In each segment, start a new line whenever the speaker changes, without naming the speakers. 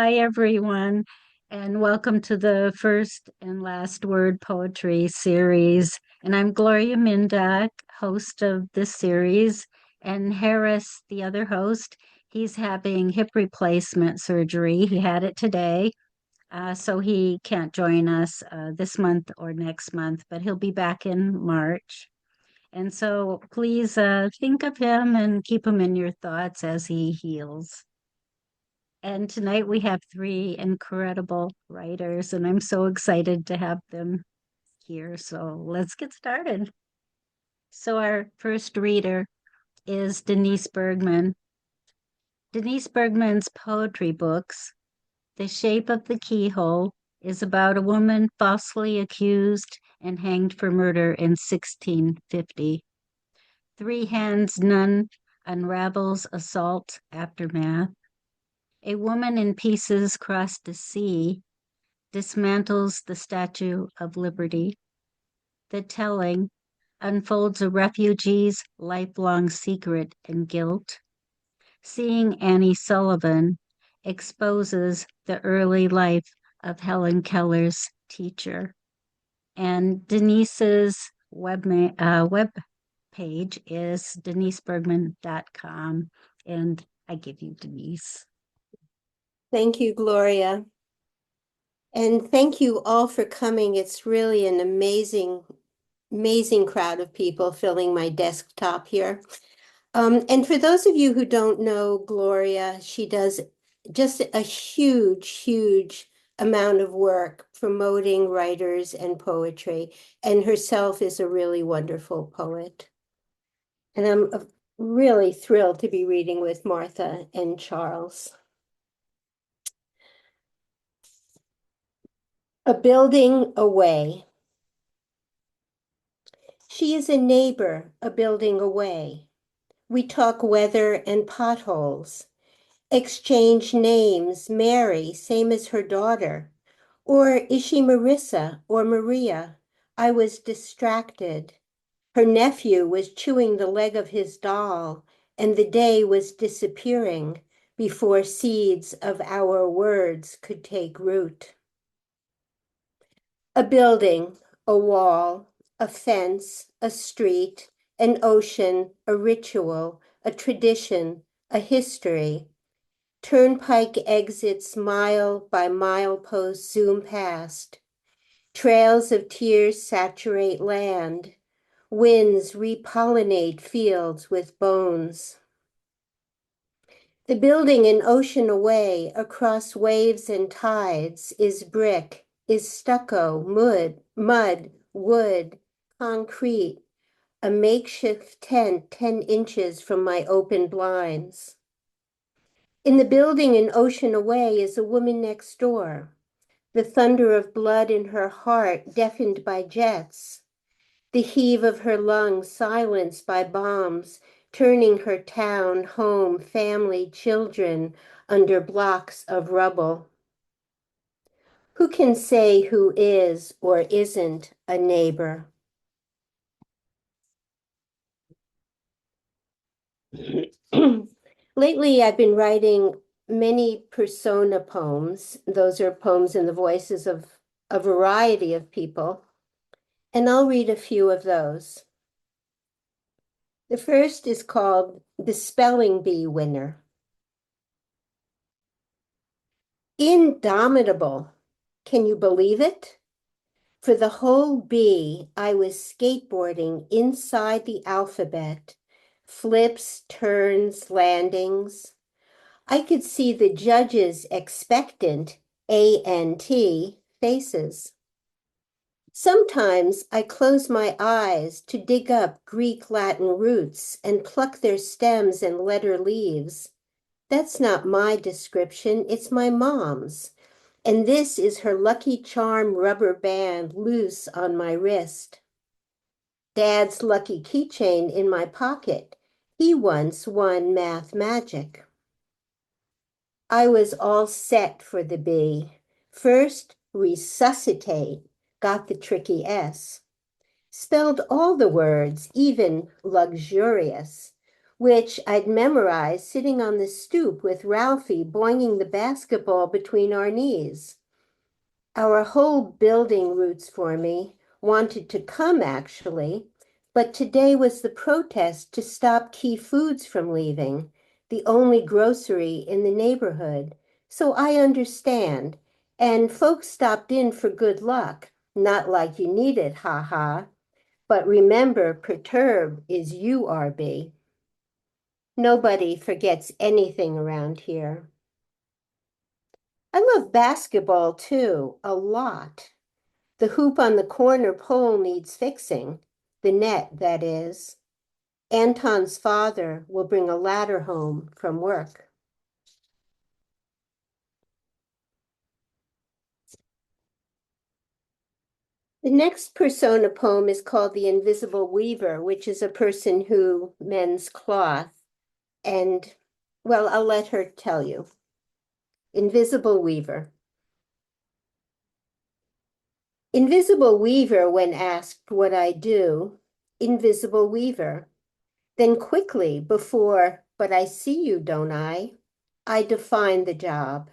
Hi, everyone, and welcome to the first and last word poetry series. And I'm Gloria Mindak, host of this series, and Harris, the other host, he's having hip replacement surgery. He had it today, so he can't join us this month or next month, but he'll be back in March. And so please think of him and keep him in your thoughts as he heals. And tonight we have three incredible writers, and I'm so excited to have them here. So let's get started. So, our first reader is Denise Bergman. Denise Bergman's poetry books, The Shape of the Keyhole, is about a woman falsely accused and hanged for murder in 1650. Three Hands Nun unravels assault aftermath. A Woman in Pieces Crossed the Sea dismantles the Statue of Liberty. The Telling unfolds a refugee's lifelong secret and guilt. Seeing Annie Sullivan exposes the early life of Helen Keller's teacher. And Denise's web page is denisebergman.com. And I give you Denise.
Thank you, Gloria. And thank you all for coming. It's really an amazing crowd of people filling my desktop here. And for those of you who don't know Gloria, she does just a huge amount of work promoting writers and poetry, and herself is a really wonderful poet. And I'm really thrilled to be reading with Martha and Charles. A building away. She is a neighbor, a building away. We talk weather and potholes, exchange names, Mary, same as her daughter. Or is she Marissa or Maria? I was distracted. Her nephew was chewing the leg of his doll, and the day was disappearing before seeds of our words could take root. A building, a wall, a fence, a street, an ocean, a ritual, a tradition, a history. Turnpike exits mile by milepost zoom past. Trails of tears saturate land. Winds repollinate fields with bones. The building an ocean away across waves and tides is brick, is stucco, mud, wood, concrete, a makeshift tent 10 inches from my open blinds. In the building an ocean away is a woman next door, the thunder of blood in her heart deafened by jets, the heave of her lungs silenced by bombs, turning her town, home, family, children under blocks of rubble. Who can say who is or isn't a neighbor? Lately, I've been writing many persona poems. Those are poems in the voices of a variety of people, and I'll read a few of those. The first is called The Spelling Bee Winner. Indomitable. Can you believe it? For the whole B, I was skateboarding inside the alphabet, flips, turns, landings. I could see the judges' expectant, A-N-T, faces. Sometimes I close my eyes to dig up Greek Latin roots and pluck their stems and letter leaves. That's not my description, it's my mom's. And this is her Lucky Charm rubber band loose on my wrist. Dad's lucky keychain in my pocket. He once won math magic. I was all set for the B. First, resuscitate, got the tricky S. Spelled all the words, even luxurious. which I'd memorized sitting on the stoop with Ralphie boinging the basketball between our knees. Our whole building roots for me wanted to come, actually, but today was the protest to stop Key Foods from leaving, the only grocery in the neighborhood. So I understand. And folks stopped in for good luck, not like you need it, ha ha. But remember, perturb is URB. Nobody forgets anything around here. I love basketball too, a lot. The hoop on the corner pole needs fixing. The net, that is. Anton's father will bring a ladder home from work. The next persona poem is called The Invisible Weaver, which is a person who mends cloth. And, well, I'll let her tell you. Invisible Weaver. Invisible Weaver, when asked what I do, Invisible Weaver. Then quickly, before, but I see you, don't I define the job.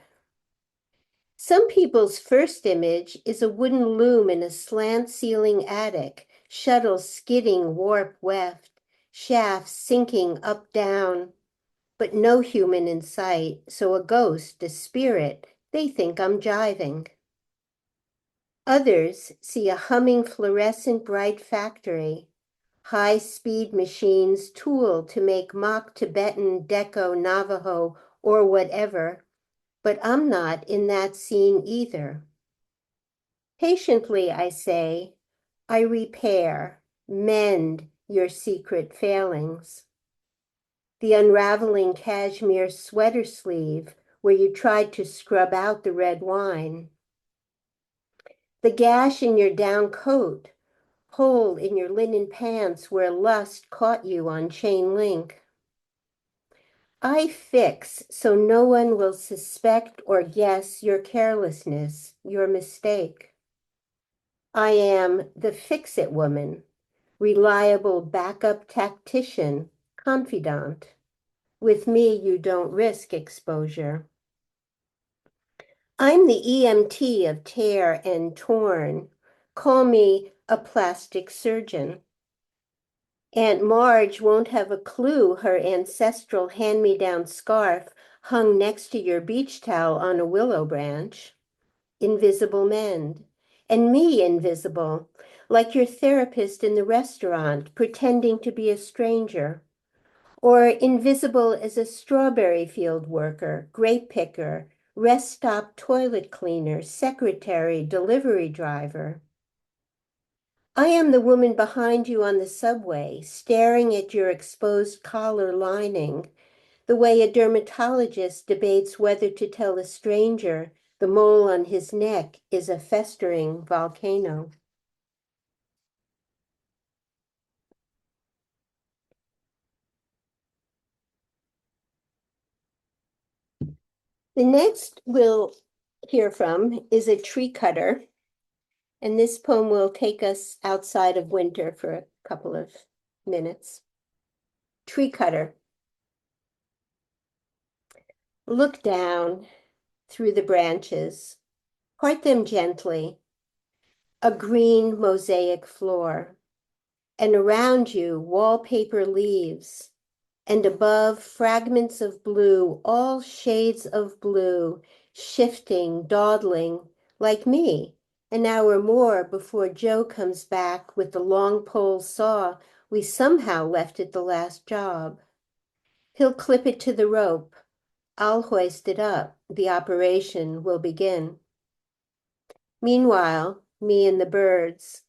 Some people's first image is a wooden loom in a slant ceiling attic, shuttles skidding warp weft, shafts sinking up down, but no human in sight, so a ghost, a spirit, they think I'm jiving. Others see a humming fluorescent bright factory, high-speed machines tooled to make mock Tibetan, Deco, Navajo, or whatever, but I'm not in that scene either. Patiently, I say, I repair, mend your secret failings. The unraveling cashmere sweater sleeve where you tried to scrub out the red wine. The gash in your down coat, hole in your linen pants where lust caught you on chain link. I fix so no one will suspect or guess your carelessness, your mistake. I am the fix-it woman, reliable backup tactician, confidant. With me, you don't risk exposure. I'm the EMT of tear and torn. Call me a plastic surgeon. Aunt Marge won't have a clue her ancestral hand-me-down scarf hung next to your beach towel on a willow branch. Invisible mend. And me invisible, like your therapist in the restaurant, pretending to be a stranger. Or invisible as a strawberry field worker, grape picker, rest stop toilet cleaner, secretary, delivery driver. I am the woman behind you on the subway, staring at your exposed collar lining, the way a dermatologist debates whether to tell a stranger the mole on his neck is a festering volcano. The next we'll hear from is a tree cutter, and this poem will take us outside of winter for a couple of minutes. Tree cutter. Look down through the branches, part them gently, a green mosaic floor, and around you wallpaper leaves, and above fragments of blue, all shades of blue, shifting, dawdling, like me, an hour more before Joe comes back with the long pole saw we somehow left at the last job. He'll clip it to the rope. I'll hoist it up. The operation will begin. Meanwhile, me and the birds.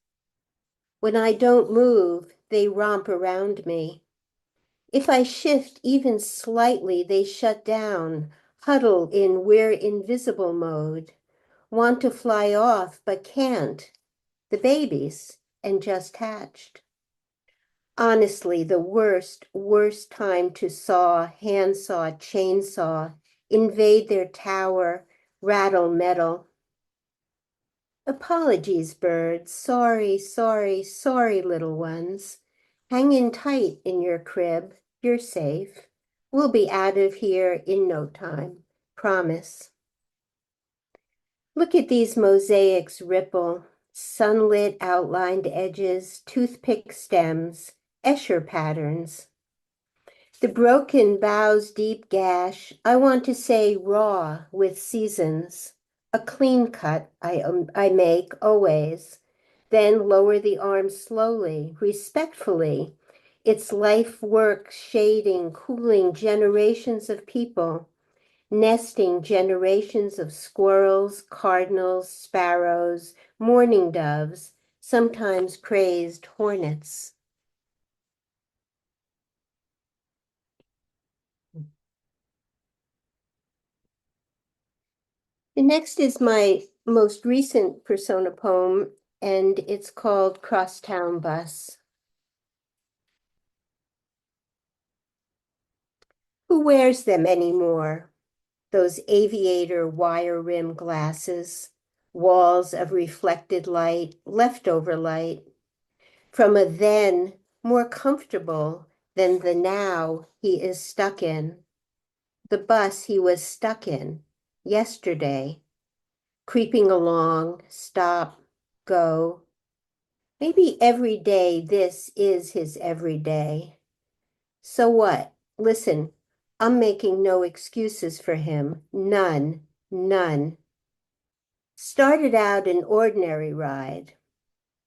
When I don't move, they romp around me. If I shift even slightly, they shut down, huddle in we're invisible mode, want to fly off but can't. The babies, and just hatched. Honestly, the worst time to saw, handsaw, chainsaw, invade their tower, rattle metal. Apologies, birds. Sorry, sorry, sorry, little ones. Hang in tight in your crib. You're safe. We'll be out of here in no time. Promise. Look at these mosaics ripple, sunlit outlined edges, toothpick stems, Escher patterns. The broken bow's deep gash, I want to say raw with seasons. A clean cut I make always. Then lower the arm slowly, respectfully. Its life work shading, cooling generations of people, nesting generations of squirrels, cardinals, sparrows, mourning doves, sometimes crazed hornets. The next is my most recent persona poem, and it's called Crosstown Bus. Who wears them anymore? Those aviator wire rim glasses, walls of reflected light, leftover light, from a then more comfortable than the now he is stuck in. The bus he was stuck in yesterday, creeping along, stop, go. Maybe every day this is his every day. So what? Listen, I'm making no excuses for him. None, none. Started out an ordinary ride.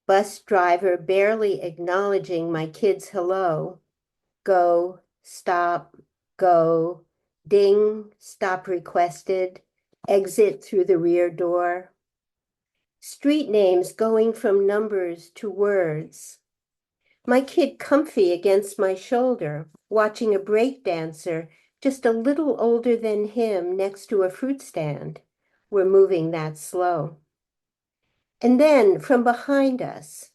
Bus driver barely acknowledging my kid's hello. Go, stop, go. Ding, stop requested. Exit through the rear door. Street names going from numbers to words. My kid comfy against my shoulder, watching a break dancer just a little older than him next to a fruit stand. We're moving that slow. And then from behind us,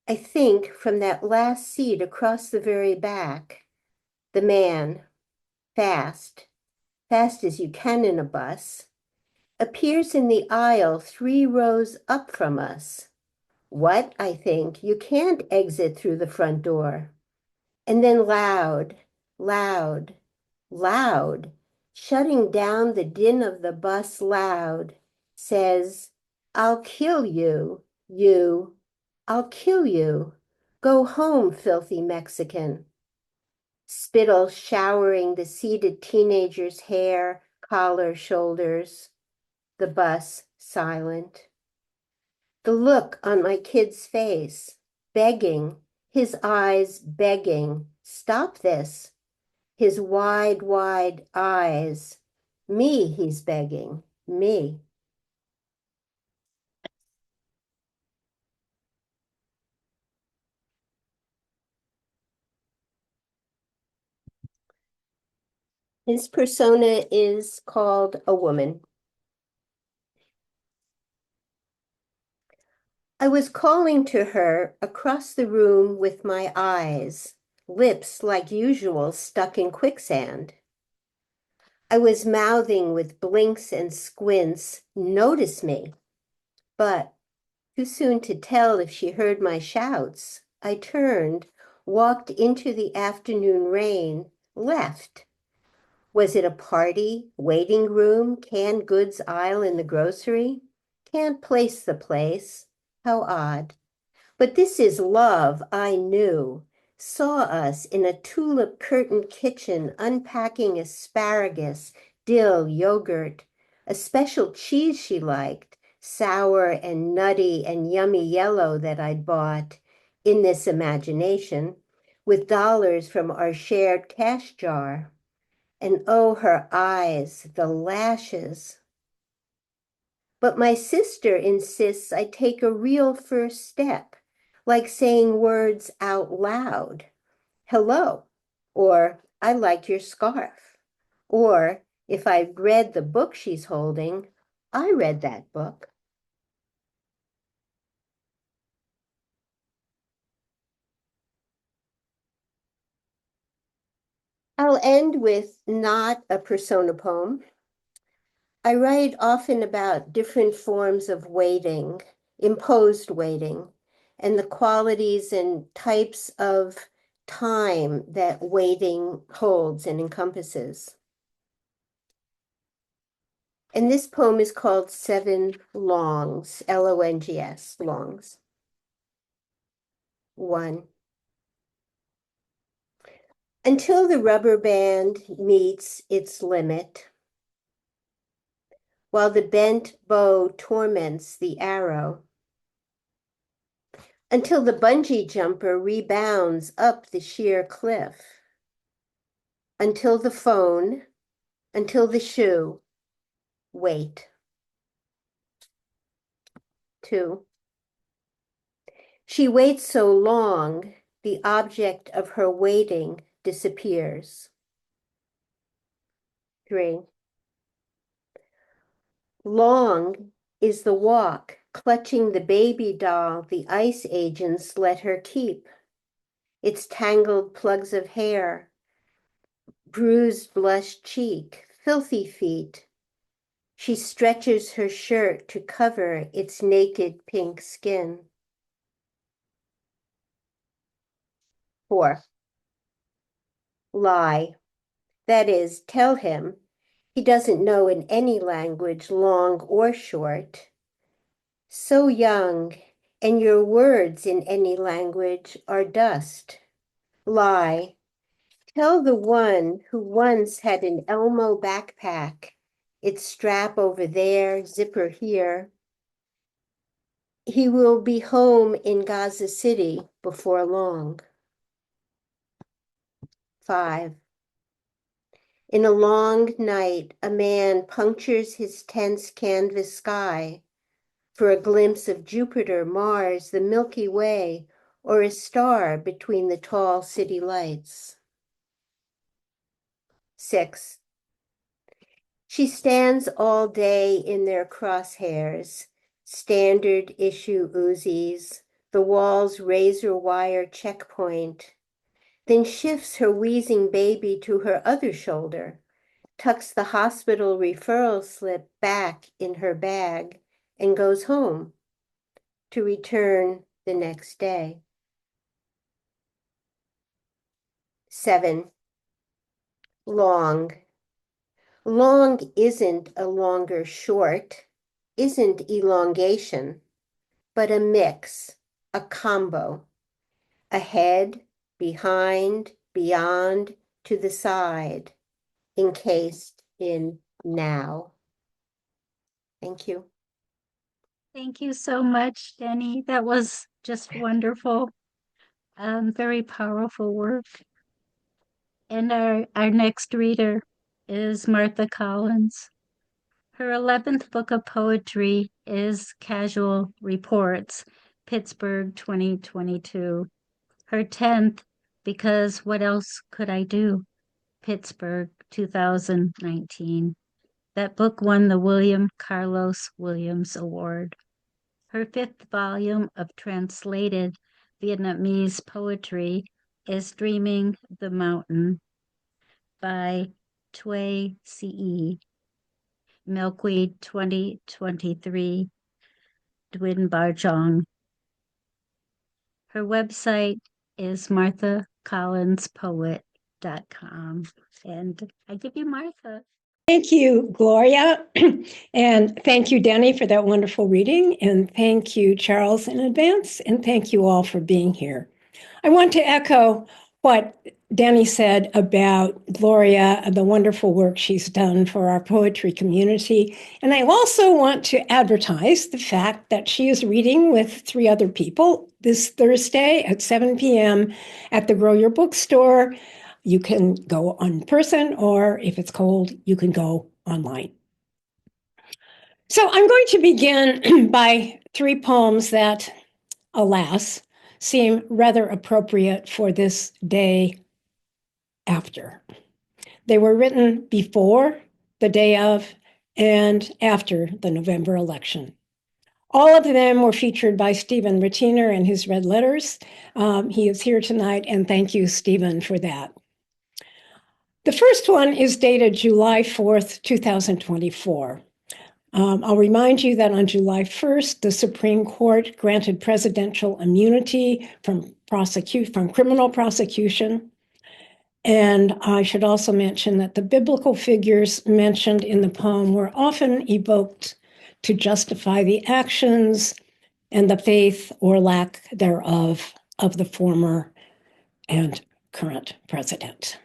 I think from that last seat across the very back, the man, fast, fast as you can in a bus, appears in the aisle 3 rows up from us. What, I think, you can't exit through the front door. And then loud, loud, loud, shutting down the din of the bus loud, says, I'll kill you, you, I'll kill you. Go home, filthy Mexican. Spittle showering the seated teenager's hair, collar, shoulders. The bus silent. The look on my kid's face, begging, his eyes begging, stop this. His wide, wide eyes. Me, he's begging, me. His persona is called a woman. I was calling to her across the room with my eyes, lips like usual stuck in quicksand. I was mouthing with blinks and squints, notice me, but too soon to tell if she heard my shouts. I turned, walked into the afternoon rain, left. Was it a party, waiting room, canned goods aisle in the grocery? Can't place the place. How odd. But this is love, I knew. Saw us in a tulip curtained kitchen unpacking asparagus, dill, yogurt, a special cheese she liked, sour and nutty and yummy yellow that I'd bought in this imagination with dollars from our shared cash jar. And oh, her eyes, the lashes. But my sister insists I take a real first step, like saying words out loud. Hello, or I like your scarf. Or if I've read the book she's holding, I read that book. I'll end with not a persona poem. I write often about different forms of waiting, imposed waiting, and the qualities and types of time that waiting holds and encompasses. And this poem is called Seven Longs, Longs, Longs. 1. Until the rubber band meets its limit, while the bent bow torments the arrow, until the bungee jumper rebounds up the sheer cliff, until the phone, until the shoe, wait. 2. She waits so long, the object of her waiting disappears. 3. Long is the walk, clutching the baby doll the ice agents let her keep. Its tangled plugs of hair, bruised blushed cheek, filthy feet. She stretches her shirt to cover its naked pink skin. 4. Lie. That is, tell him he doesn't know in any language, long or short. So young, and your words in any language are dust. Lie. Tell the one who once had an Elmo backpack, its strap over there, zipper here. He will be home in Gaza City before long. 5. In a long night, a man punctures his tense canvas sky for a glimpse of Jupiter, Mars, the Milky Way, or a star between the tall city lights. 6. She stands all day in their crosshairs, standard issue Uzis, the wall's razor wire checkpoint, then shifts her wheezing baby to her other shoulder, tucks the hospital referral slip back in her bag, and goes home to return the next day. 7. Long. Long isn't a longer short, isn't elongation, but a mix, a combo. Ahead, behind, beyond, to the side, encased in now. Thank you.
Thank you so much, Denny. That was just wonderful. Very powerful work. And our next reader is Martha Collins. Her 11th book of poetry is Casual Reports, Pittsburgh 2022. Her 10th, Because What Else Could I Do? Pittsburgh 2019. That book won the William Carlos Williams Award. Her 5th volume of translated Vietnamese poetry is Dreaming the Mountain by Thuy Ce. Milkweed 2023, Dwin Barjong. Her website is marthacollinspoet.com. And I give you Martha.
Thank you, Gloria. And thank you, Denny, for that wonderful reading. And thank you, Charles, in advance. And thank you all for being here. I want to echo what Denny said about Gloria and the wonderful work she's done for our poetry community. And I also want to advertise the fact that she is reading with 3 other people this Thursday at 7 p.m. at the Grow Your Bookstore. You can go in person, or if it's cold, you can go online. So I'm going to begin by 3 poems that, alas, seem rather appropriate for this day after. They were written before, the day of, and after the November election. All of them were featured by Stephen Rettiner in his Red Letters. He is here tonight, and thank you, Stephen, for that. The first one is dated July 4th, 2024. I'll remind you that on July 1st, the Supreme Court granted presidential immunity from criminal prosecution. And I should also mention that the biblical figures mentioned in the poem were often evoked to justify the actions and the faith or lack thereof of the former and current president.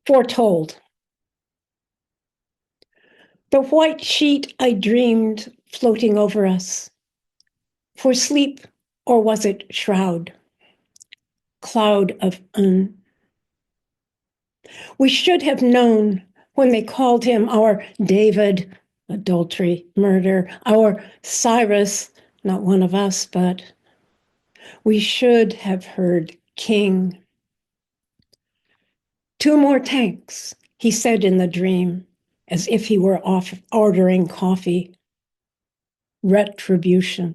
Foretold. The white sheet I dreamed floating over us. For sleep, or was it shroud? Cloud of We should have known when they called him our David, adultery, murder, our Cyrus, not one of us, but we should have heard king. 2 more tanks, he said in the dream, as if he were off ordering coffee. Retribution.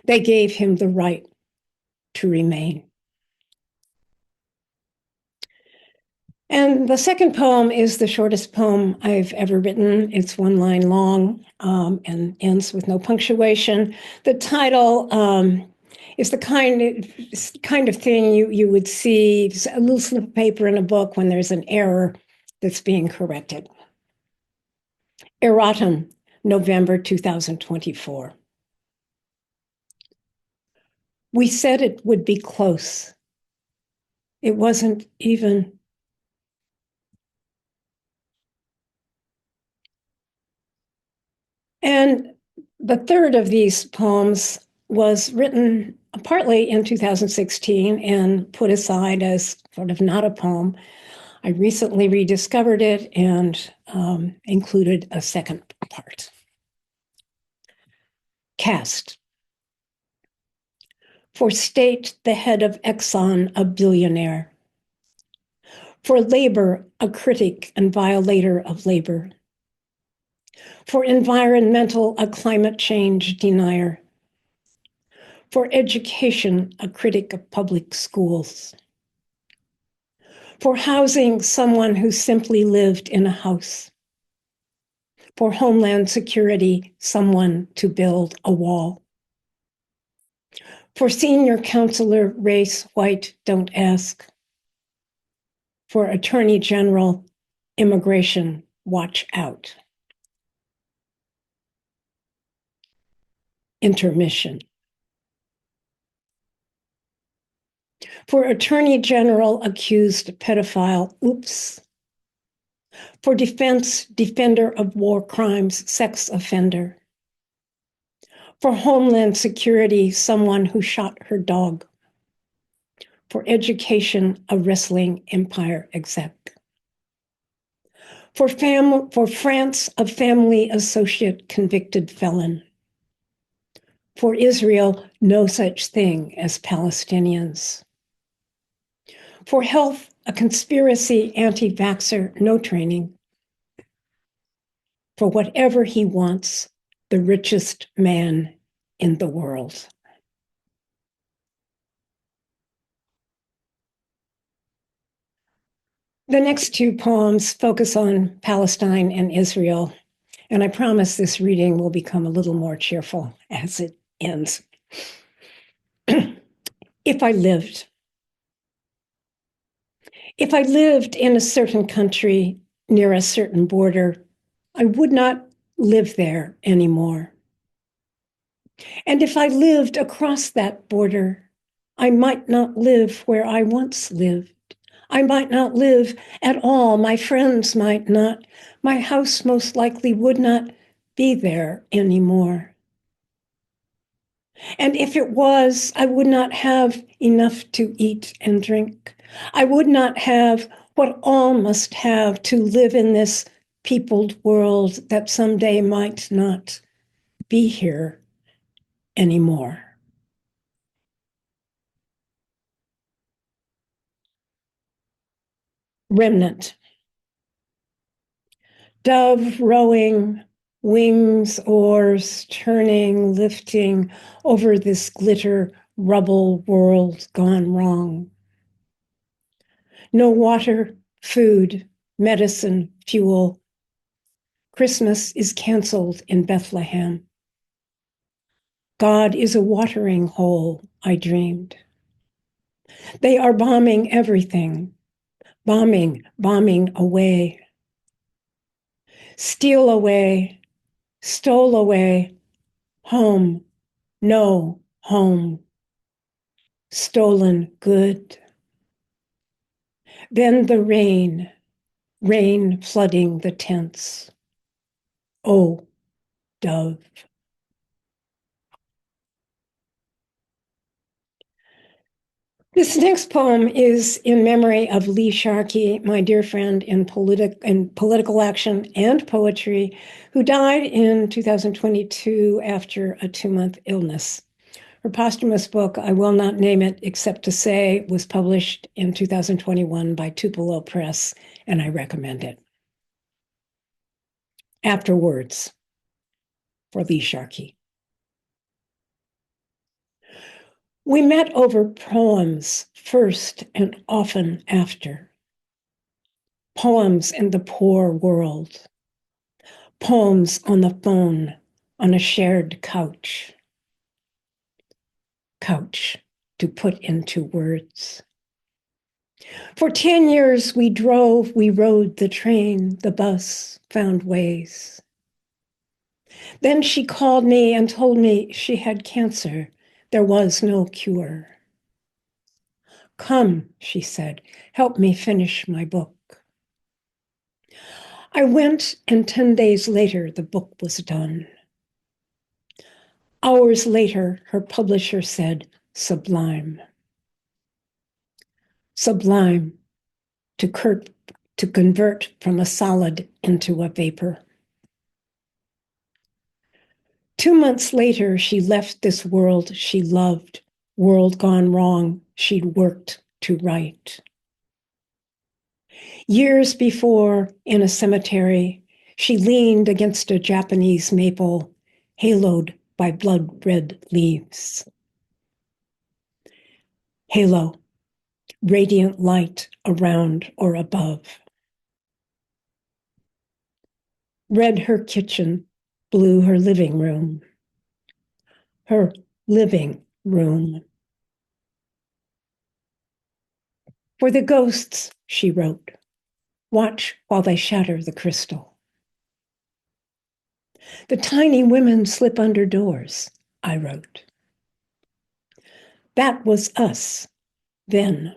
They gave him the right to remain. And the second poem is the shortest poem I've ever written. It's 1 line long and ends with no punctuation. The title is the kind of thing you would see, a little slip of paper in a book when there's an error that's being corrected. Erratum, November 2024. We said it would be close. It wasn't even. And the third of these poems was written partly in 2016 and put aside as sort of not a poem. I recently rediscovered it and included a second part. Cast. For state, the head of Exxon, a billionaire. For labor, a critic and violator of labor. For environmental, a climate change denier. For education, a critic of public schools. For housing, someone who simply lived in a house. For homeland security, someone to build a wall. For senior counselor, race, white, don't ask. For attorney general, immigration, watch out. Intermission. For attorney general, accused pedophile, oops. For defense, defender of war crimes, sex offender. For homeland security, someone who shot her dog. For education, a wrestling empire exec. For France, a family associate convicted felon. For Israel, no such thing as Palestinians. For health, a conspiracy anti-vaxxer, no training. For whatever he wants, the richest man in the world. The next 2 poems focus on Palestine and Israel, and I promise this reading will become a little more cheerful as it ends. If I lived in a certain country near a certain border, I would not live there anymore. And if I lived across that border, I might not live where I once lived. I might not live at all. My friends might not. My house most likely would not be there anymore. And if it was, I would not have enough to eat and drink. I would not have what all must have to live in this peopled world that someday might not be here anymore. Remnant. Dove rowing, wings, oars, turning, lifting over this glitter, rubble world gone wrong. No water, food, medicine, fuel, Christmas is canceled in Bethlehem. God is a watering hole, I dreamed. They are bombing everything, bombing away. Steal away, stole away, home, no home. Stolen good. Then the rain flooding the tents. Oh, dove. This next poem is in memory of Lee Sharkey, my dear friend in political action and poetry, who died in 2022 after a 2-month illness. Her posthumous book, I will not name it except to say, was published in 2021 by Tupelo Press, and I recommend it. Afterwards, for Lee Sharkey. We met over poems first and often after. Poems in the poor world. Poems on the phone, on a shared couch. Couch to put into words. For 10 years we drove, we rode the train, the bus, found ways. Then she called me and told me she had cancer. There was no cure. Come, she said, help me finish my book. I went, and 10 days later, the book was done. Hours later, her publisher said, sublime. Sublime, to convert from a solid into a vapor. 2 months later, she left this world she loved, world gone wrong, she'd worked to right. Years before, in a cemetery, she leaned against a Japanese maple, haloed by blood-red leaves. Halo, radiant light around or above. Red her kitchen, blue her living room. Her living room. For the ghosts, she wrote, watch while they shatter the crystal. The tiny women slip under doors, I wrote. That was us, then.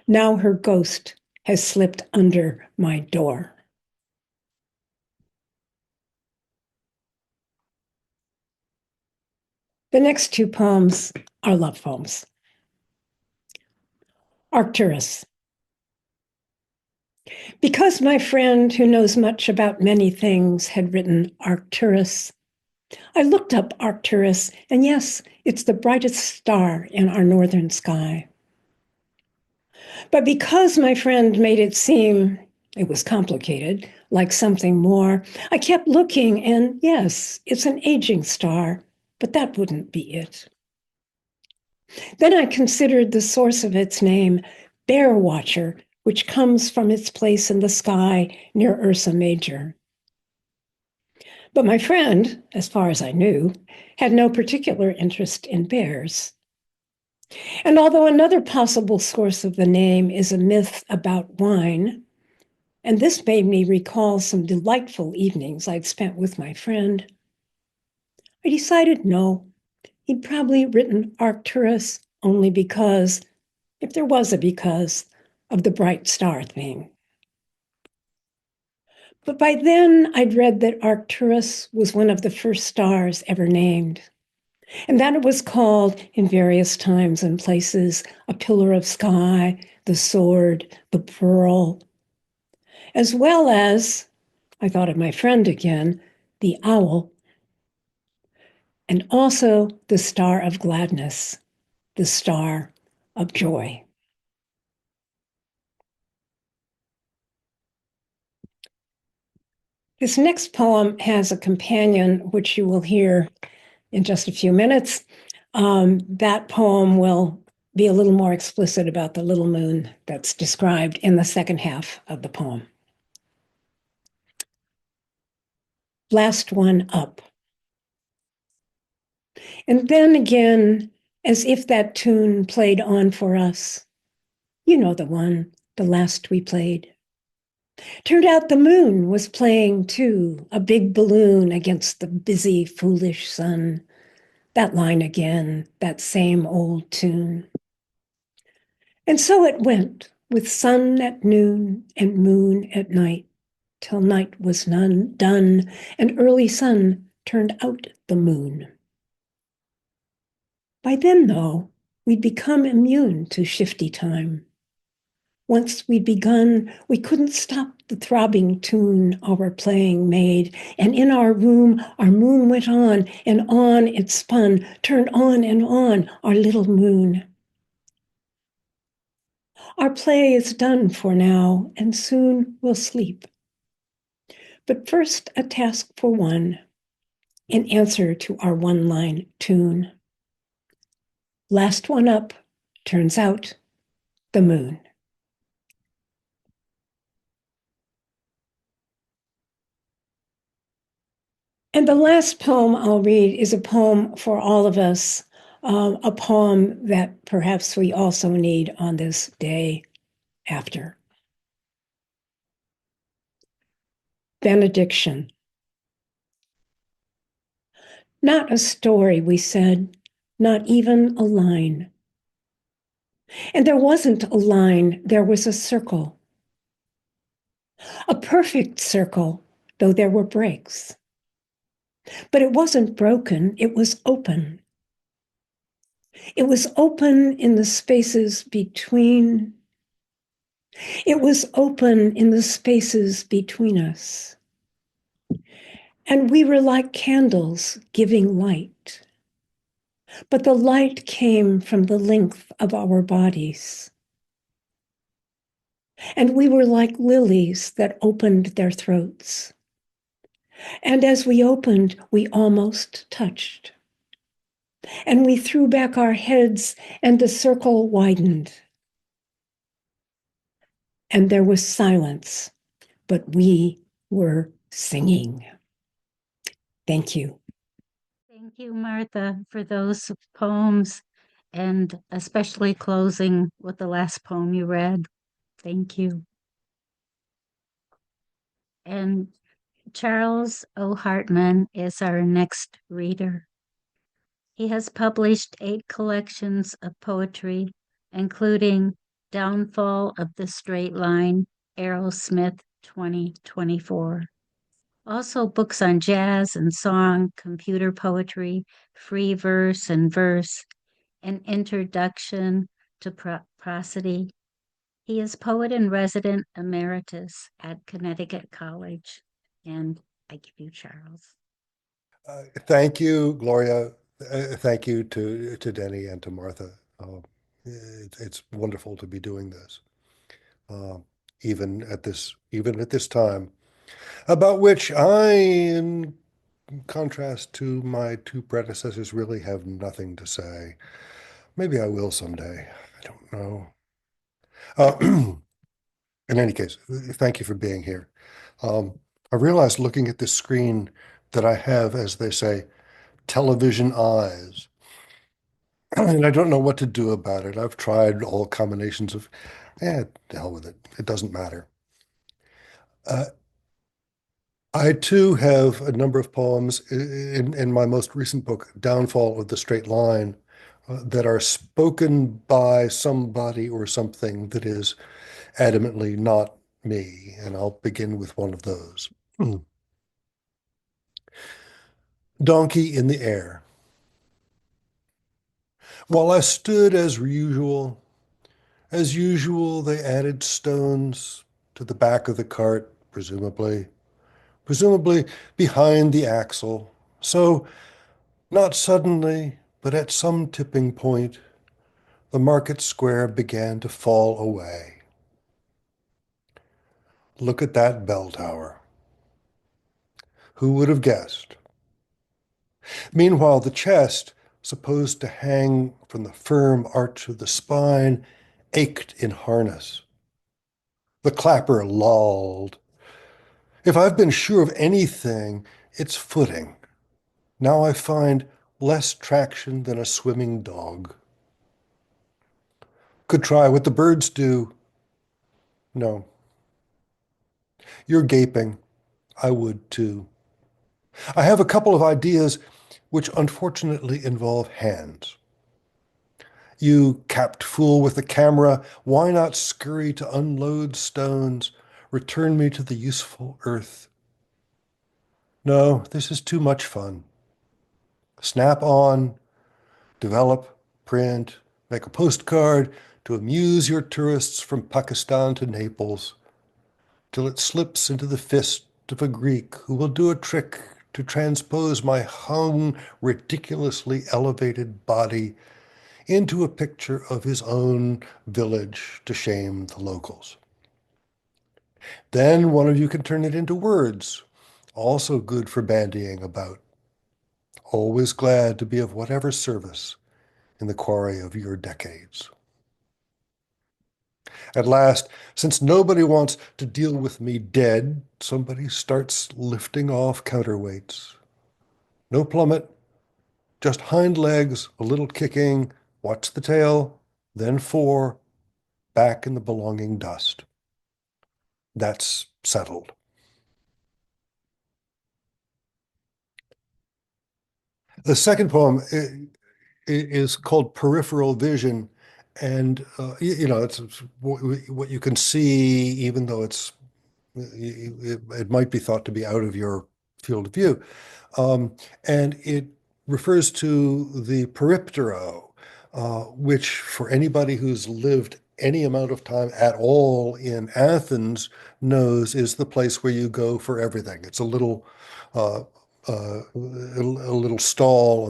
Now her ghost has slipped under my door. The next 2 poems are love poems. Arcturus. Because my friend, who knows much about many things, had written Arcturus, I looked up Arcturus, and yes, it's the brightest star in our northern sky. But because my friend made it seem, it was complicated, like something more, I kept looking, and yes, it's an aging star, but that wouldn't be it. Then I considered the source of its name, Bear Watcher, which comes from its place in the sky near Ursa Major. But my friend, as far as I knew, had no particular interest in bears. And although another possible source of the name is a myth about wine, and this made me recall some delightful evenings I'd spent with my friend, I decided no, he'd probably written Arcturus only because, if there was a because, of the bright star thing. But by then, I'd read that Arcturus was one of the first stars ever named, and that it was called, in various times and places, a pillar of sky, the sword, the pearl, as well as, I thought of my friend again, the owl, and also the star of gladness, the star of joy. This next poem has a companion, which you will hear in just a few minutes. That poem will be a little more explicit about the little moon that's described in the second half of the poem. last one up. And then again, as if that tune played on for us. You know the one, the last we played. Turned out the moon was playing too, a big balloon against the busy, foolish sun. That line again, that same old tune. And so it went, with sun at noon and moon at night, till night was none done, and early sun turned out the moon. By then, though, we'd become immune to shifty time. Once we'd begun, we couldn't stop the throbbing tune our playing made, and in our room our moon went on, and on it spun, turned on and on our little moon. Our play is done for now, and soon we'll sleep. But first a task for one, in answer to our one-line tune. Last one up, turns out, the moon. And the last poem I'll read is a poem for all of us, a poem that perhaps we also need on this day after. Benediction. Not a story, we said, not even a line. And there wasn't a line, there was a circle. A perfect circle, though there were breaks. But it wasn't broken, it was open. It was open in the spaces between. It was open in the spaces between us. And we were like candles giving light. But the light came from the length of our bodies. And we were like lilies that opened their throats. And as we opened, we almost touched. And we threw back our heads, and the circle widened. And there was silence, but we were singing. Thank you.
Thank you, Martha, for those poems, and especially closing with the last poem you read. Thank you. And Charles O. Hartman is our next reader. He has published 8 collections of poetry, including Downfall of the Straight Line, Arrowsmith 2024. Also books on jazz and song, computer poetry, free verse and verse, an introduction to prosody. He is poet in resident emeritus at Connecticut College. And I give you Charles.
Thank you, Gloria. Thank you to Denny and to Martha. It's wonderful to be doing this, even at this time, about which I, in contrast to my 2 predecessors, really have nothing to say. Maybe I will someday. I don't know. In any case, thank you for being here. I realized looking at this screen that I have, as they say, television eyes. And I don't know what to do about it. I've tried all combinations of, the hell with it. It doesn't matter. I too have a number of poems in my most recent book, Downfall of the Straight Line, that are spoken by somebody or something that is adamantly not me. And I'll begin with one of those. Donkey in the Air. While I stood as usual, they added stones to the back of the cart, presumably behind the axle. So, not suddenly, but at some tipping point, the market square began to fall away. Look at that bell tower. Who would have guessed? Meanwhile, the chest, supposed to hang from the firm arch of the spine, ached in harness. The clapper lolled. If I've been sure of anything, its footing. Now I find less traction than a swimming dog. Could try what the birds do. No. You're gaping. I would too. I have a couple of ideas which unfortunately involve hands. You capped fool with the camera, why not scurry to unload stones, return me to the useful earth? No, this is too much fun. Snap on, develop, print, make a postcard to amuse your tourists from Pakistan to Naples, till it slips into the fist of a Greek who will do a trick to transpose my hung, ridiculously elevated body into a picture of his own village to shame the locals. Then one of you can turn it into words, also good for bandying about. Always glad to be of whatever service in the quarry of your decades. At last, since nobody wants to deal with me dead, somebody starts lifting off counterweights. No plummet, just hind legs, a little kicking, watch the tail, then 4, back in the belonging dust. That's settled. The second poem is called Peripheral Vision, and it's what you can see, even though it might be thought to be out of your field of view. And it refers to the periptero, which for anybody who's lived any amount of time at all in Athens knows is the place where you go for everything. It's a little stall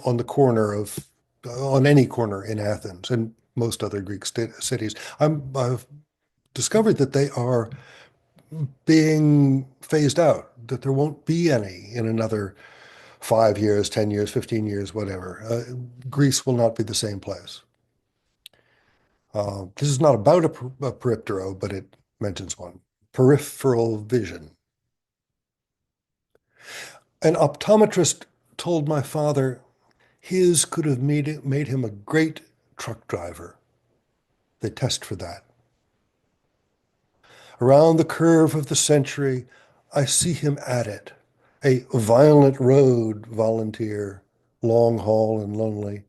on the corner of on any corner in Athens and most other Greek cities. I've discovered that they are being phased out, that there won't be any in another 5 years, 10 years, 15 years, whatever. Greece will not be the same place. This is not about a periptero, but it mentions one. Peripheral vision. An optometrist told my father his could have made him a great truck driver. They test for that. Around the curve of the century, I see him at it, a violent road volunteer, long haul and lonely.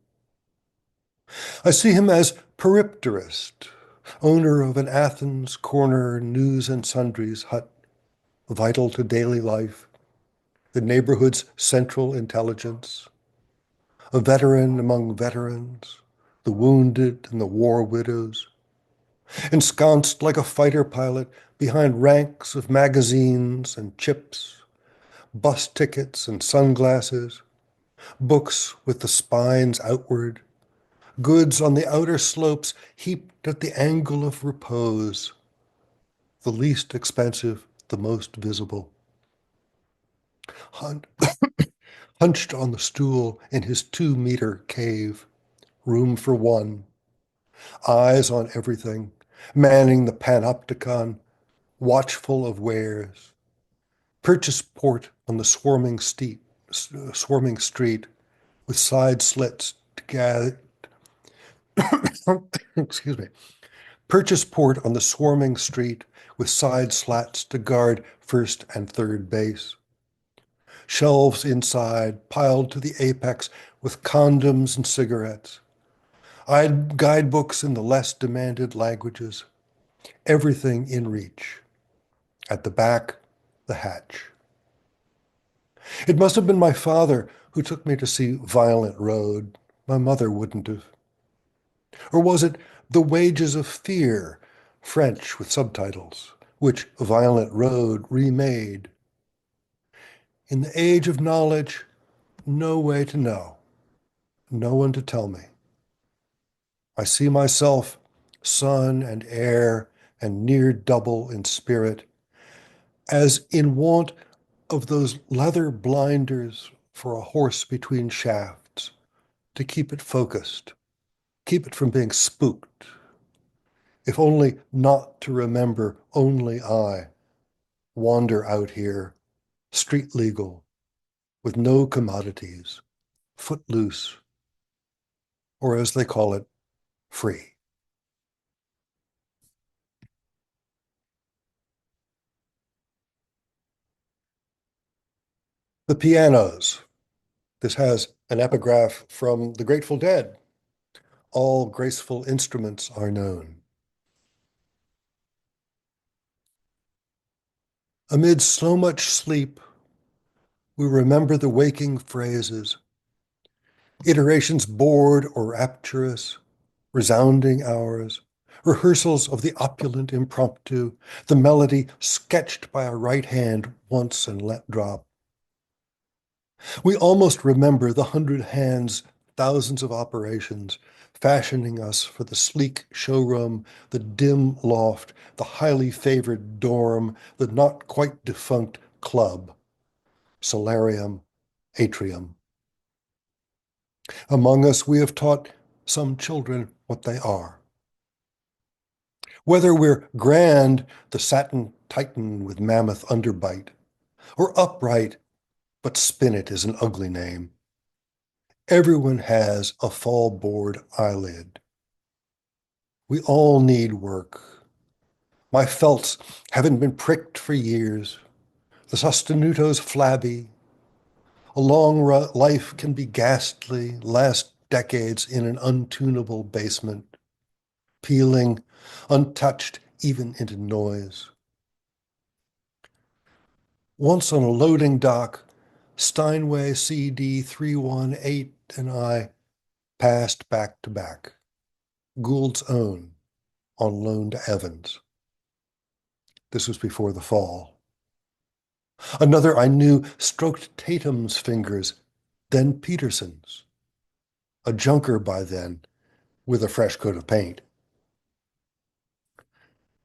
I see him as peripterist, owner of an Athens corner news and sundries hut, vital to daily life, the neighborhood's central intelligence, a veteran among veterans, the wounded and the war widows, ensconced like a fighter pilot behind ranks of magazines and chips, bus tickets and sunglasses, books with the spines outward, goods on the outer slopes heaped at the angle of repose, the least expensive, the most visible. Hunched on the stool in his 2-meter cave, room for one, eyes on everything, manning the panopticon, watchful of wares, purchase port on the swarming street with side slits to gather, excuse me, purchase port on the swarming street with side slats to guard first and third base. Shelves inside piled to the apex with condoms and cigarettes. Guidebooks in the less demanded languages. Everything in reach. At the back, the hatch. It must have been my father who took me to see Violent Road. My mother wouldn't have. Or was it The Wages of Fear, French with subtitles, which Violent Road remade? In the age of knowledge, no way to know, no one to tell me. I see myself, son and heir, and near double in spirit, as in want of those leather blinders for a horse between shafts, to keep it focused, keep it from being spooked, if only not to remember only I wander out here, street legal, with no commodities, footloose, or as they call it, free. The pianos. This has an epigraph from the Grateful Dead. All graceful instruments are known. Amid so much sleep, we remember the waking phrases, iterations bored or rapturous, resounding hours, rehearsals of the opulent impromptu, the melody sketched by a right hand once and let drop. We almost remember the 100 hands, thousands of operations, fashioning us for the sleek showroom, the dim loft, the highly favored dorm, the not quite defunct club, solarium, atrium. Among us, we have taught some children what they are. Whether we're grand, the satin titan with mammoth underbite, or upright, but spinet is an ugly name. Everyone has a fall-board eyelid. We all need work. My felts haven't been pricked for years. The sostenuto's flabby. A long life can be ghastly, last decades in an untunable basement, peeling, untouched even into noise. Once on a loading dock, Steinway CD 318 and I passed back to back. Gould's Own on loan to Evans. This was before the fall. Another I knew stroked Tatum's fingers, then Peterson's. A junker by then, with a fresh coat of paint.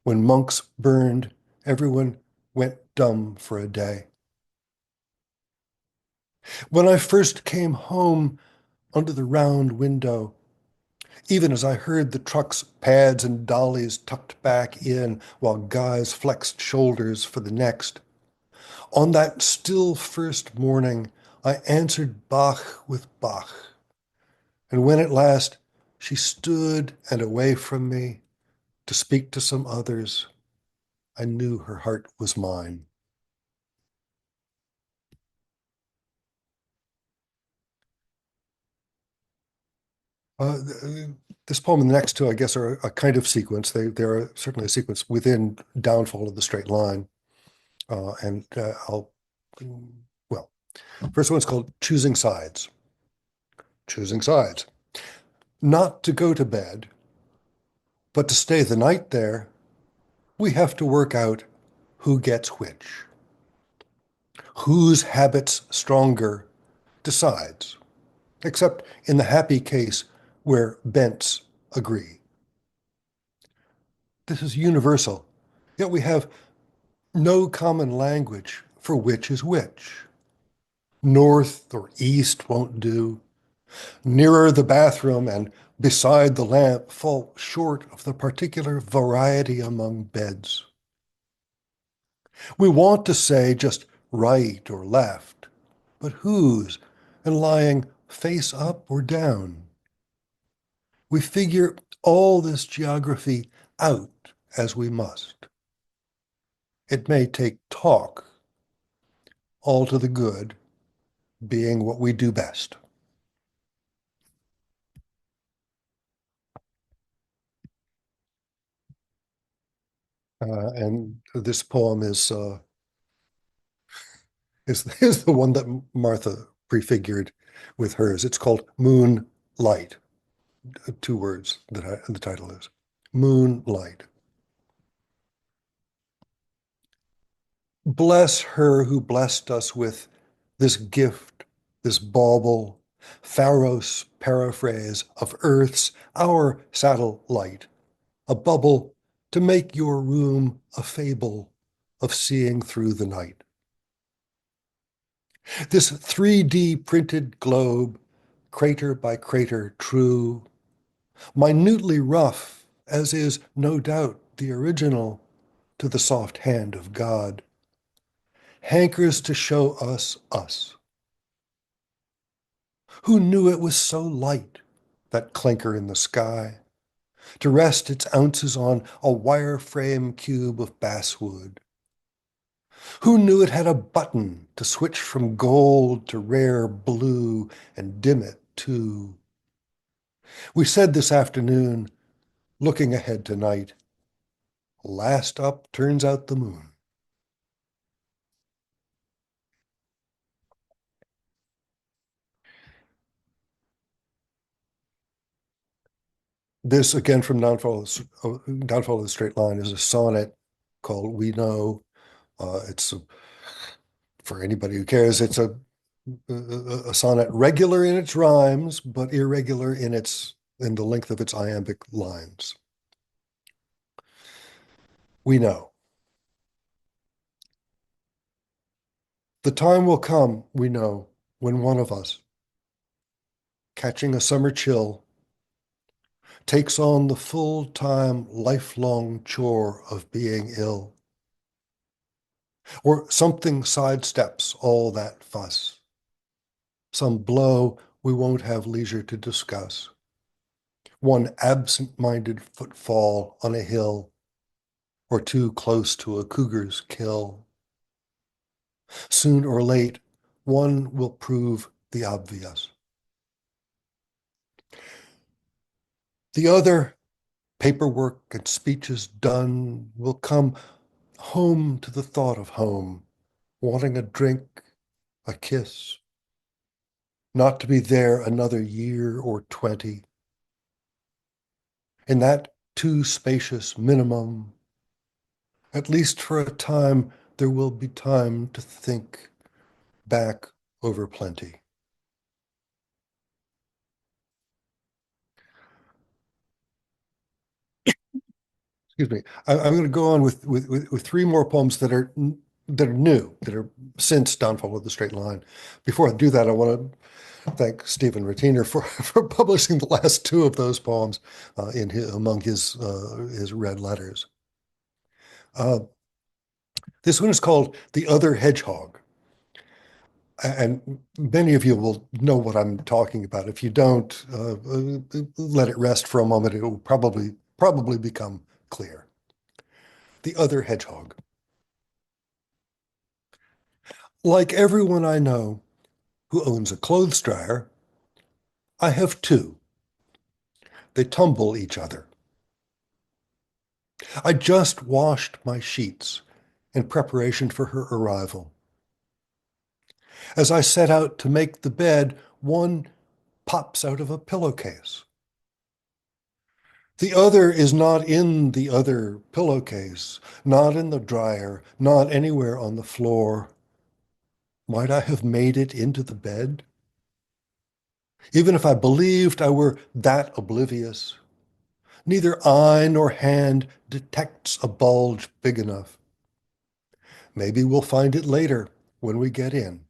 When monks burned, everyone went dumb for a day. When I first came home under the round window, even as I heard the truck's pads and dollies tucked back in while guys flexed shoulders for the next, on that still first morning, I answered Bach with Bach. And when at last she stood and away from me to speak to some others, I knew her heart was mine. This poem and the next two, I guess, are a kind of sequence. They're certainly a sequence within Downfall of the Straight Line. Well, first one's called Choosing Sides. Choosing sides. Not to go to bed, but to stay the night there, we have to work out who gets which. Whose habits stronger decides, except in the happy case where bents agree. This is universal, yet we have no common language for which is which. North or east won't do. Nearer the bathroom and beside the lamp fall short of the particular variety among beds. We want to say just right or left, but whose, and lying face up or down. We figure all this geography out as we must. It may take talk, all to the good, being what we do best. And this poem is is the one that Martha prefigured with hers. It's called Moonlight. 2 words that the title is. Moonlight. Bless her who blessed us with this gift, this bauble, Pharos paraphrase of Earth's, our satellite, a bubble to make your room a fable of seeing through the night. This 3D printed globe, crater by crater true, minutely rough, as is no doubt the original to the soft hand of God, hankers to show us us, Who knew it was so light, that clinker in the sky, to rest its ounces on a wireframe cube of basswood? Who knew it had a button to switch from gold to rare blue and dim it too? We said this afternoon, looking ahead to night, last up turns out the moon. This, again from Downfall of the Straight Line, is a sonnet called We Know. For anybody who cares, it's a sonnet regular in its rhymes, but irregular in the length of its iambic lines. We know. The time will come, we know, when one of us, catching a summer chill, takes on the full-time, lifelong chore of being ill. Or something sidesteps all that fuss. Some blow we won't have leisure to discuss. One absent-minded footfall on a hill, or too close to a cougar's kill. Soon or late, one will prove the obvious. The other, paperwork and speeches done, will come home to the thought of home, wanting a drink, a kiss, not to be there another year or 20. In that too spacious minimum, at least for a time, there will be time to think back over plenty. Excuse me. I'm going to go on with three more poems that are new, that are since Downfall of the Straight Line. Before I do that, I want to thank Stephen Rettiner for publishing the last two of those poems among his read letters. This one is called The Other Hedgehog. And many of you will know what I'm talking about. If you don't, let it rest for a moment. It will probably become clear. The Other Hedgehog. Like everyone I know who owns a clothes dryer, I have two. They tumble each other. I just washed my sheets in preparation for her arrival. As I set out to make the bed, one pops out of a pillowcase. The other is not in the other pillowcase, not in the dryer, not anywhere on the floor. Might I have made it into the bed? Even if I believed I were that oblivious, neither eye nor hand detects a bulge big enough. Maybe we'll find it later when we get in.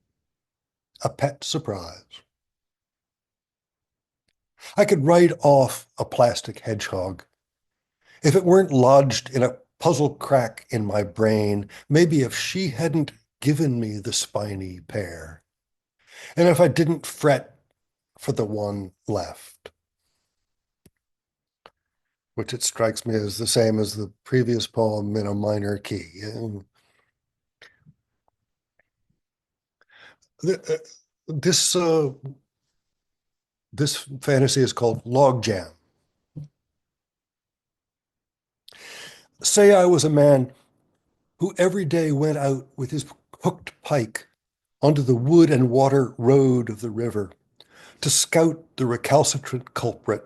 A pet surprise. I could write off a plastic hedgehog. If it weren't lodged in a puzzle crack in my brain, maybe if she hadn't given me the spiny pair, and if I didn't fret for the one left, which it strikes me as the same as the previous poem in a minor key. This this fantasy is called Logjam. Say I was a man who every day went out with his hooked pike onto the wood and water road of the river to scout the recalcitrant culprit,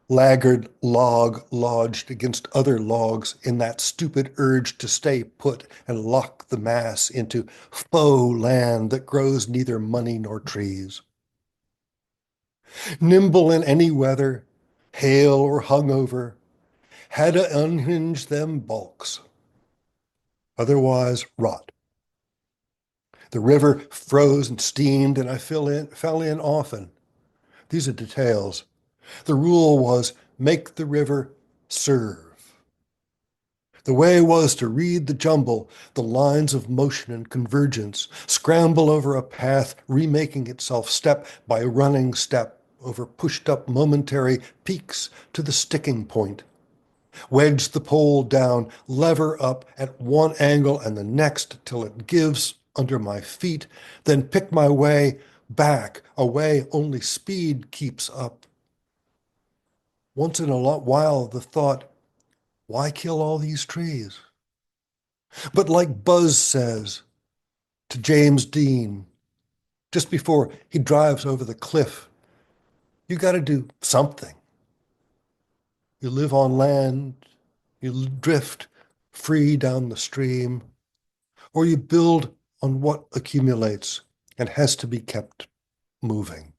laggard log lodged against other logs in that stupid urge to stay put and lock the mass into faux land that grows neither money nor trees. Nimble in any weather, hail or hungover, had to unhinge them bulks, otherwise rot. The river froze and steamed, and I fell in often. These are details. The rule was make the river serve. The way was to read the jumble, the lines of motion and convergence, scramble over a path, remaking itself step by running step over pushed up momentary peaks to the sticking point. Wedge the pole down, lever up at one angle and the next till it gives under my feet, then pick my way back, a way only speed keeps up. Once in a while, the thought, why kill all these trees? But like Buzz says to James Dean, just before he drives over the cliff, you got to do something. You live on land, you drift free down the stream, or you build on what accumulates and has to be kept moving.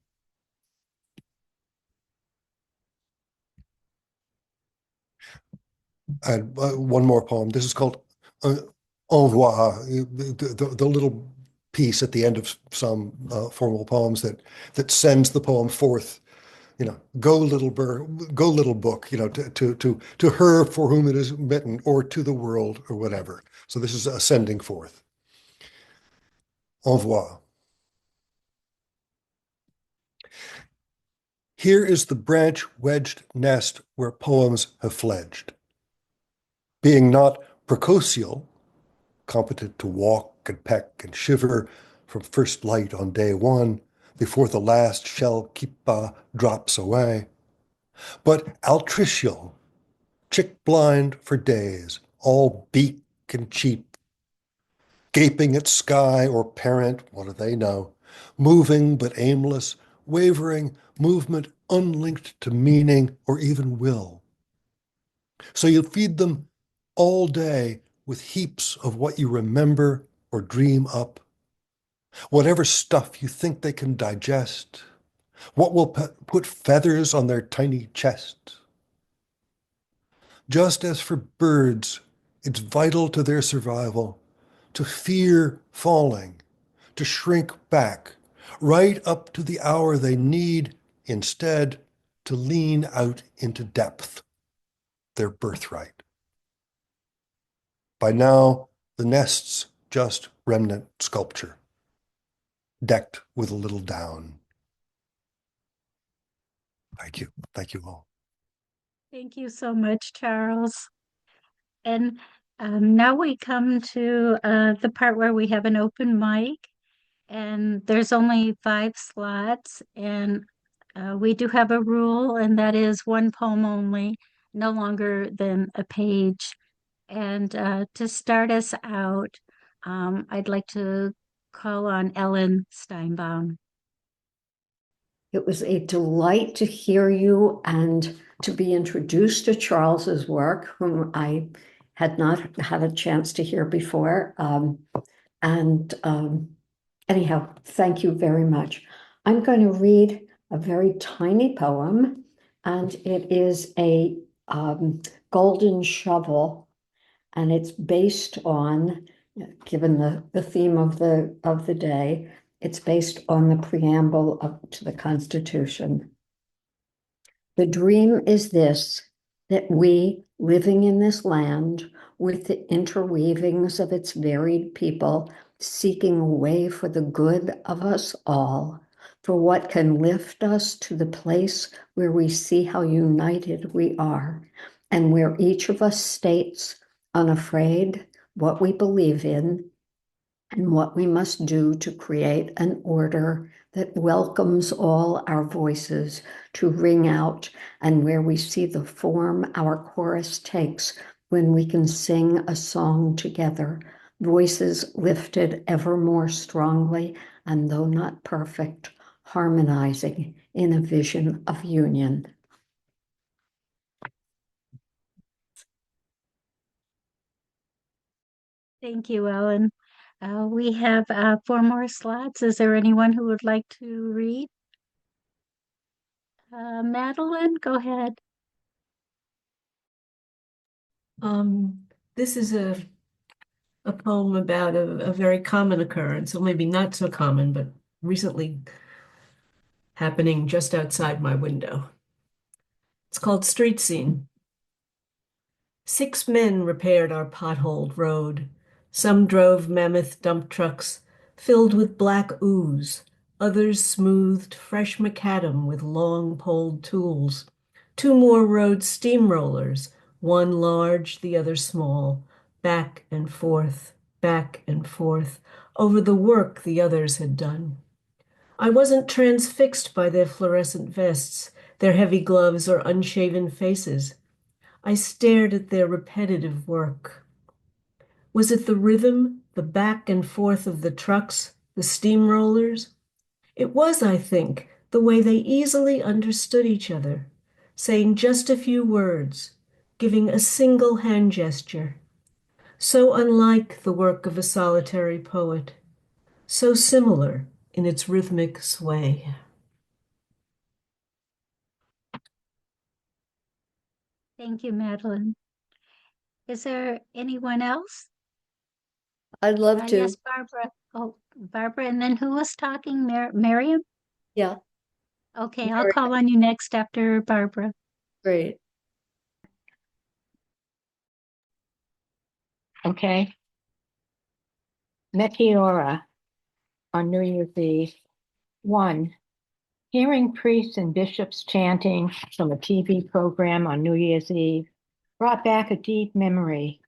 And one more poem. This is called Au revoir, the little piece at the end of some formal poems that sends the poem forth. Go little bird, go little book. To her for whom it is written, or to the world, or whatever. So this is a sending forth. Au revoir. Here is the branch-wedged nest where poems have fledged. Being not precocial, competent to walk and peck and shiver from first light on day one before the last shell kippa drops away, but altricial, chick-blind for days, all beak and cheep, gaping at sky or parent, what do they know, moving but aimless, wavering, movement unlinked to meaning or even will. So you feed them all day with heaps of what you remember or dream up, whatever stuff you think they can digest, what will put feathers on their tiny chests. Just as for birds, it's vital to their survival to fear falling, to shrink back, right up to the hour they need instead to lean out into depth, their birthright. By now, the nest's just remnant sculpture, decked with a little down. Thank you. Thank you all.
Thank you so much, Charles. And now we come to the part where we have an open mic, and there's only 5 slots, and we do have a rule, and that is one poem only, no longer than a page. And to start us out, I'd like to call on Ellen Steinbaum.
It was a delight to hear you and to be introduced to Charles's work, whom I had not had a chance to hear before. Anyhow, thank you very much. I'm going to read a very tiny poem, and it is a golden shovel, and it's based on, given the theme of the day, it's based on the preamble to the Constitution. The dream is this, that we, living in this land, with the interweavings of its varied people, seeking a way for the good of us all, for what can lift us to the place where we see how united we are, and where each of us states, unafraid, what we believe in, and what we must do to create an order that welcomes all our voices to ring out, and where we see the form our chorus takes when we can sing a song together, voices lifted ever more strongly, and though not perfect, harmonizing in a vision of union.
Thank you, Ellen. We have 4 more slots. Is there anyone who would like to read? Madeline, go ahead.
This is a poem about a very common occurrence, or maybe not so common, but recently happening just outside my window. It's called Street Scene. 6 men repaired our potholed road. Some drove mammoth dump trucks filled with black ooze. Others smoothed fresh macadam with long-poled tools. 2 more rode steamrollers, one large, the other small, back and forth, over the work the others had done. I wasn't transfixed by their fluorescent vests, their heavy gloves, or unshaven faces. I stared at their repetitive work. Was it the rhythm, the back and forth of the trucks, the steamrollers? It was, I think, the way they easily understood each other, saying just a few words, giving a single hand gesture. So unlike the work of a solitary poet, so similar in its rhythmic sway.
Thank you, Madeline. Is there anyone else?
I'd love to.
Yes, Barbara. Oh, Barbara, and then who was talking? Miriam?
Yeah,
Okay, I'll call on you next after Barbara.
great.
Okay. Meteora on New Year's Eve. 1. Hearing priests and bishops chanting from a TV program on New Year's Eve brought back a deep memory.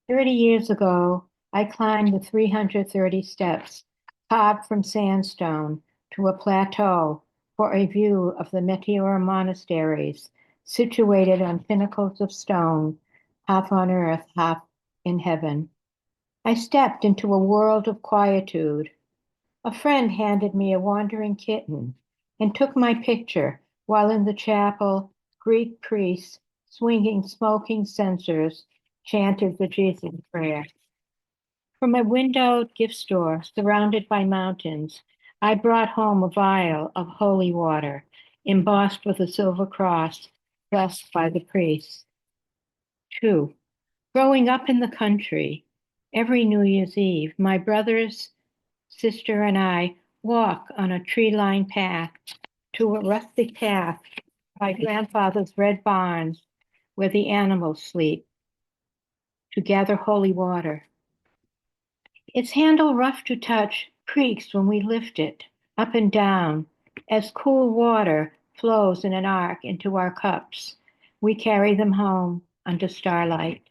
30 years ago, I climbed the 330 steps carved from sandstone to a plateau for a view of the Meteora monasteries situated on pinnacles of stone, half on earth, half in heaven. I stepped into a world of quietude. A friend handed me a wandering kitten and took my picture while in the chapel, Greek priests swinging smoking censers chanted the Jesus prayer. From a windowed gift store surrounded by mountains, I brought home a vial of holy water embossed with a silver cross blessed by the priests. 2. Growing up in the country, every New Year's Eve, my brothers, sister, and I walk on a tree-lined path to a rustic path by grandfather's red barns where the animals sleep to gather holy water. Its handle, rough to touch, creaks when we lift it up and down as cool water flows in an arc into our cups. We carry them home under starlight.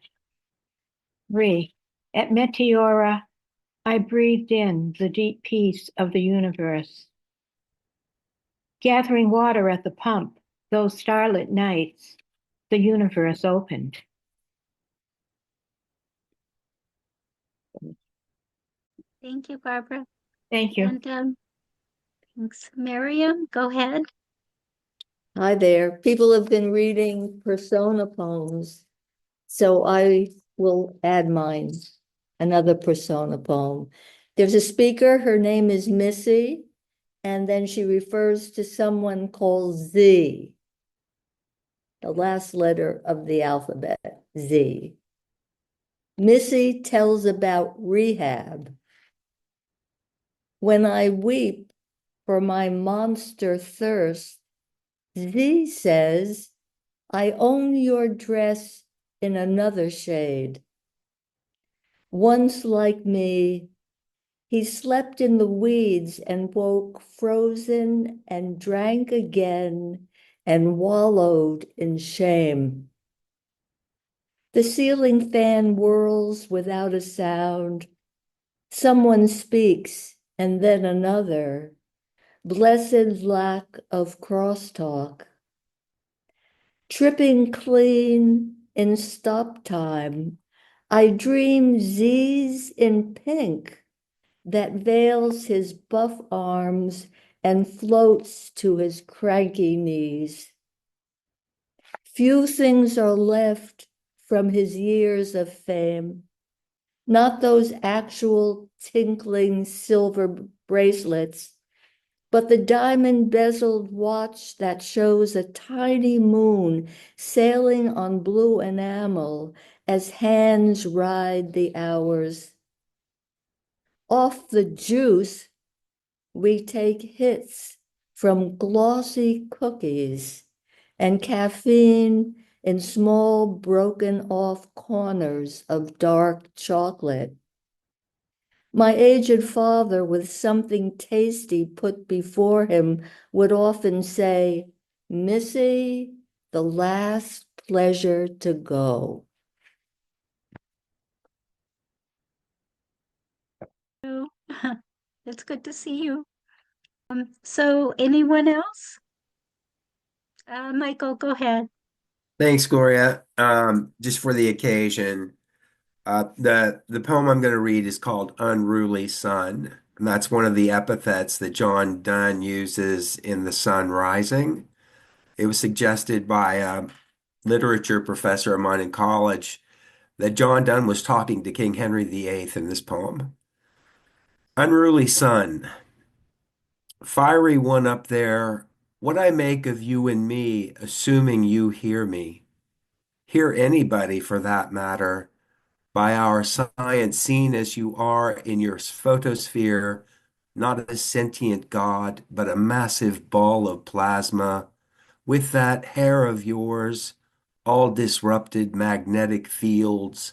3. At Meteora, I breathed in the deep peace of the universe. Gathering water at the pump, those starlit nights, the universe opened.
Thank you, Barbara.
Thank you.
And thanks. Miriam, go ahead.
Hi there. People have been reading persona poems, so I will add mine, another persona poem. There's a speaker, her name is Missy, and then she refers to someone called Z, the last letter of the alphabet, Z. Missy tells about rehab. When I weep for my monster thirst, Z says, I own your dress in another shade. Once like me, he slept in the weeds and woke frozen and drank again and wallowed in shame. The ceiling fan whirls without a sound. Someone speaks and then another. Blessed lack of crosstalk. Tripping clean in stop time, I dream Z's in pink that veils his buff arms and floats to his cranky knees. Few things are left from his years of fame, not those actual tinkling silver bracelets, but the diamond-bezeled watch that shows a tiny moon sailing on blue enamel as hands ride the hours. Off the juice, we take hits from glossy cookies, and caffeine in small broken off corners of dark chocolate. My aged father, with something tasty put before him, would often say, "Missy, the last pleasure to go."
Oh, it's good to see you. So anyone else? Michael, go ahead.
Thanks, Gloria. Just for the occasion, the poem I'm going to read is called Unruly Sun, and that's one of the epithets that John Donne uses in The Sun Rising. It was suggested by a literature professor of mine in college that John Donne was talking to King Henry VIII in this poem. Unruly Sun, fiery one up there, what I make of you and me, assuming you hear me. Hear anybody for that matter, by our science seen as you are in your photosphere, not a sentient god, but a massive ball of plasma, with that hair of yours, all disrupted magnetic fields,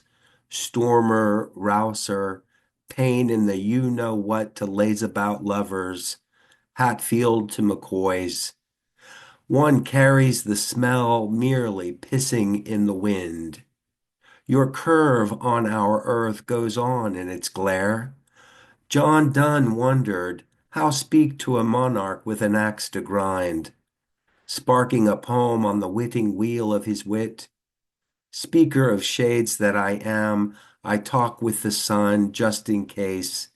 stormer, rouser, pain in the you-know-what to lays about lovers, Hatfield to McCoy's. One carries the smell merely pissing in the wind. Your curve on our earth goes on in its glare. John Donne wondered how speak to a monarch with an axe to grind, sparking a poem on the witting wheel of his wit. Speaker of shades that I am, I talk with the sun just in case,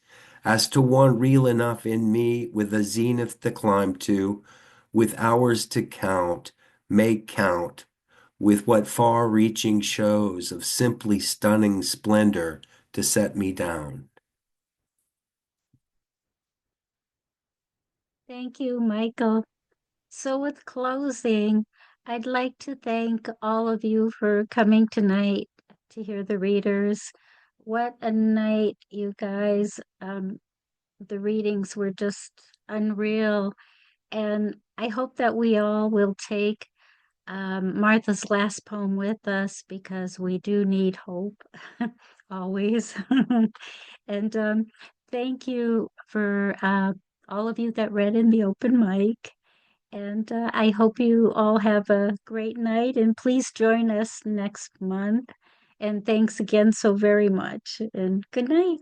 as to one real enough in me with a zenith to climb to, with hours to count, make count, with what far-reaching shows of simply stunning splendor to set me down.
Thank you, Michael. So with closing, I'd like to thank all of you for coming tonight to hear the readers. What a night, you guys. The readings were just unreal. And I hope that we all will take Martha's last poem with us because we do need hope always. And thank you for all of you that read in the open mic. And I hope you all have a great night and please join us next month. And thanks again so very much. And good night.